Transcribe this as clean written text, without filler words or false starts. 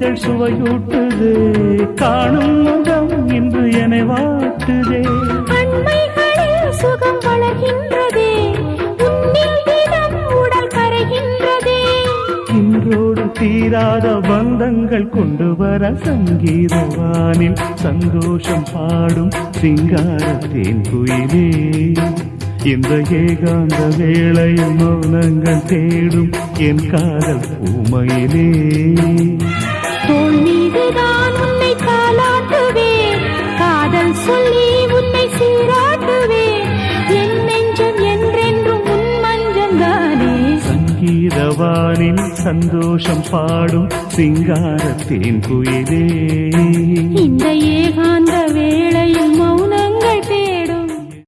சுவைகள் சுவையூட்டுதே, காணும் முகம் இன்று என்னை வாட்டுதே. அண்மைகளில் சுகம் வளர்கின்றதே, உன்னில் தினம் உடல் கரைகின்றதே. இன்றோடு தீராத பந்தங்கள் கொண்டு வர சங்கீதவானில் சந்தோஷம் பாடும் சிங்கார தேன் குயிலே. இந்த ஏகாந்த வேளையில் மௌனங்கள் தேடும் என் காதல் பூமையிலே. தோள் மீதுதான் உன்னை காலாட்டுவேன், காதல் சொல்லி உன்னை சீராட்டுவேன். என் நெஞ்சம் என்றென்றும் உன் மஞ்சந்தானே. சங்கீதவானில் சந்தோஷம் பாடும் சிங்கார தேன் குயிலே. இந்த ஏகாந்த வேளை